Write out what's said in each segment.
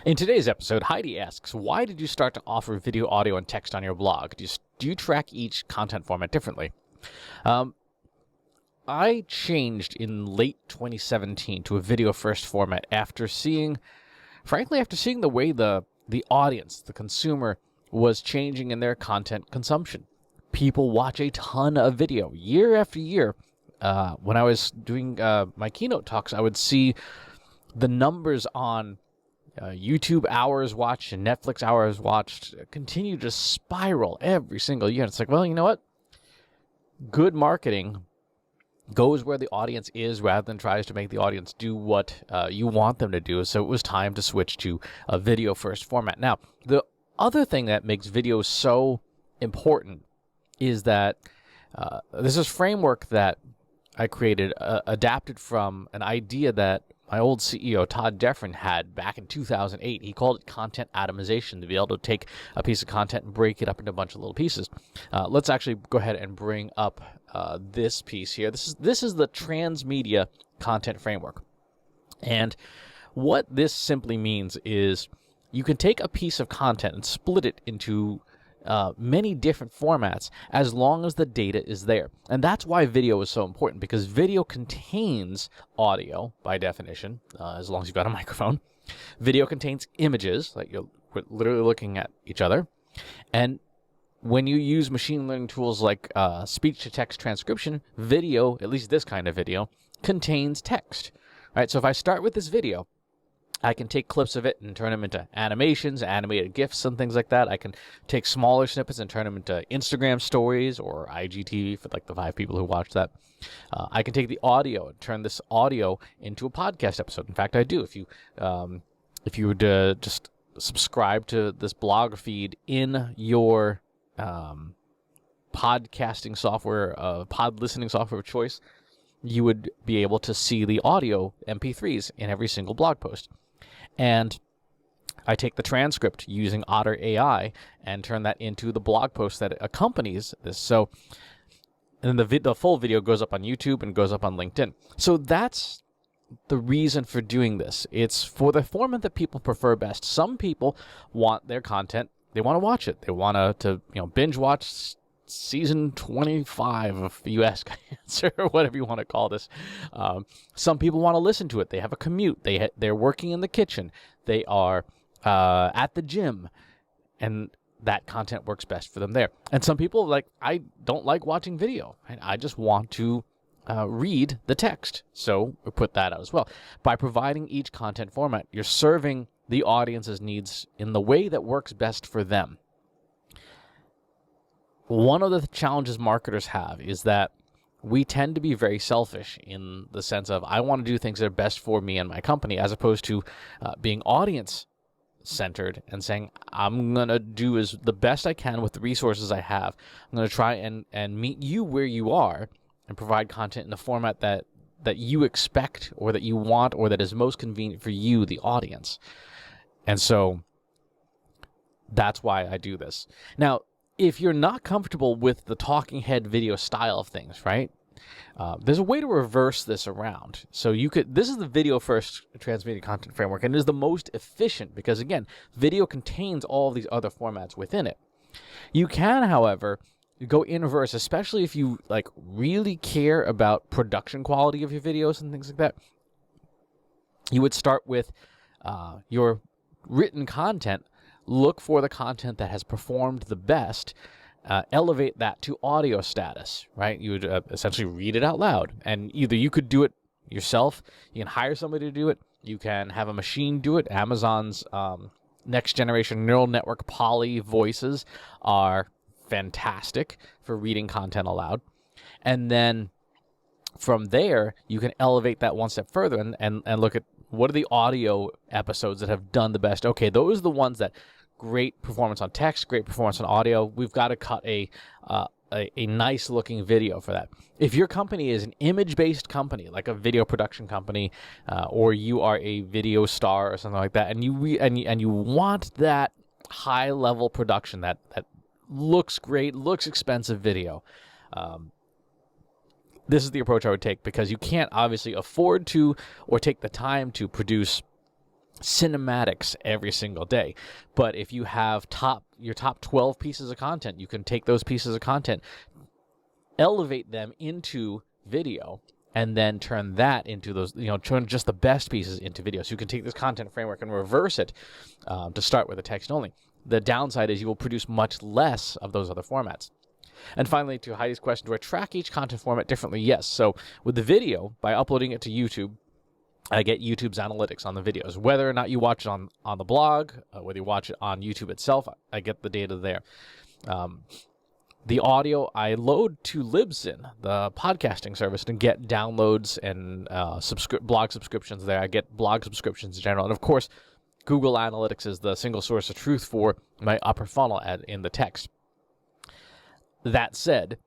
In today's episode, Heidi asks, why did you start to offer video, audio, and text on your blog? Do you track each content format differently? I changed in late 2017 to a video-first format after seeing the way the audience, the consumer, was changing in their content consumption. People watch a ton of video year after year. When I was doing my keynote talks, I would see the numbers on YouTube hours watched and Netflix hours watched continue to spiral every single year. It's like, well, you know what? Good marketing goes where the audience is rather than tries to make the audience do what you want them to do. So it was time to switch to a video first format. Now, the other thing that makes video so important is that this is framework that I created, adapted from an idea that my old CEO, Todd Deffrin, had back in 2008. He called it content atomization, to be able to take a piece of content and break it up into a bunch of little pieces. Let's actually go ahead and bring up this piece here. This is the Transmedia content framework. And what this simply means is you can take a piece of content and split it into many different formats as long as the data is there. And that's why video is so important, because video contains audio by definition, as long as you've got a microphone. Video contains images, like you're literally looking at each other. And when you use machine learning tools like speech-to-text transcription, video, at least this kind of video, contains text. All right, so if I start with this video, I can take clips of it and turn them into animations, animated GIFs, and things like that. I can take smaller snippets and turn them into Instagram stories or IGTV for like the 5 people who watch that. I can take the audio and turn this audio into a podcast episode. In fact, I do. If you were to just subscribe to this blog feed in your podcasting software, pod listening software of choice, you would be able to see the audio MP3s in every single blog post. And I take the transcript using Otter AI and turn that into the blog post that accompanies this. So, and the full video goes up on YouTube and goes up on LinkedIn. So that's the reason for doing this. It's for the format that people prefer best. Some people want their content, they want to watch it. They want to binge watch season 25 of U.S. Cancer, or whatever you want to call this. Some people want to listen to it. They have a commute. They're working in the kitchen. They are at the gym, and that content works best for them there. And some people, I don't like watching video. I just want to read the text. So we put that out as well. By providing each content format, you're serving the audience's needs in the way that works best for them. One of the challenges marketers have is that we tend to be very selfish in the sense of, I want to do things that are best for me and my company, as opposed to being audience-centered and saying, I'm going to do the best I can with the resources I have. I'm going to try and meet you where you are and provide content in the format that you expect or that you want or that is most convenient for you, the audience. And so that's why I do this. Now, if you're not comfortable with the talking head video style of things, right? There's a way to reverse this around. So this is the video first transmedia content framework, and it is the most efficient because, again, video contains all of these other formats within it. You can, however, go in reverse, especially if you really care about production quality of your videos and things like that. You would start with your written content. Look for the content that has performed the best, elevate that to audio status, right? You would essentially read it out loud. And either you could do it yourself, you can hire somebody to do it, you can have a machine do it. Amazon's next generation neural network Poly voices are fantastic for reading content aloud. And then from there, you can elevate that one step further and look at, what are the audio episodes that have done the best? Okay, those are the ones that great performance on text, great performance on audio. We've got to cut a nice looking video for that. If your company is an image-based company, like a video production company, or you are a video star or something like that, and you want that high-level production that looks great, looks expensive video, this is the approach I would take, because you can't obviously afford to or take the time to produce cinematics every single day. But if you have your top 12 pieces of content, you can take those pieces of content, elevate them into video, and then turn that into those, turn just the best pieces into video. So you can take this content framework and reverse it to start with a text only. The downside is you will produce much less of those other formats. And finally, to Heidi's question, do I track each content format differently? Yes. So with the video, by uploading it to YouTube, I get YouTube's analytics on the videos. Whether or not you watch it on the blog, whether you watch it on YouTube itself, I get the data there. The audio I load to Libsyn, the podcasting service, and get downloads and blog subscriptions there. I get blog subscriptions in general. And of course, Google Analytics is the single source of truth for my upper funnel ad in the text. That said,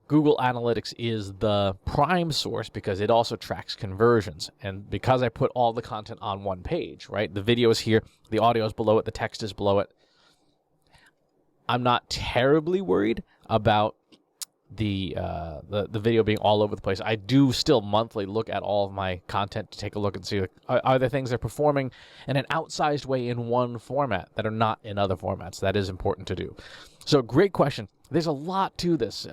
Google Analytics is the prime source because it also tracks conversions. And because I put all the content on one page, right? The video is here, the audio is below it, the text is below it. I'm not terribly worried about the video being all over the place. I do still monthly look at all of my content to take a look and see, are there things that are performing in an outsized way in one format that are not in other formats? That is important to do. So great question. There's a lot to this.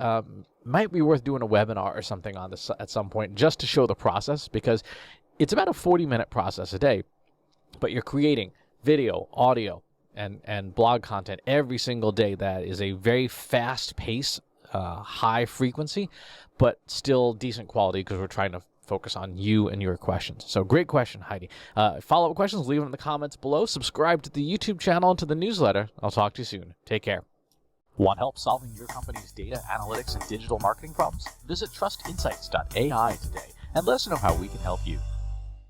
Might be worth doing a webinar or something on this at some point just to show the process, because it's about a 40-minute process a day, but you're creating video, audio, and blog content every single day. That is a very fast pace, high frequency, but still decent quality because we're trying to focus on you and your questions. So great question, Heidi. Follow-up questions, leave them in the comments below. Subscribe to the YouTube channel and to the newsletter. I'll talk to you soon. Take care. Want help solving your company's data, analytics, and digital marketing problems? Visit trustinsights.ai today and let us know how we can help you.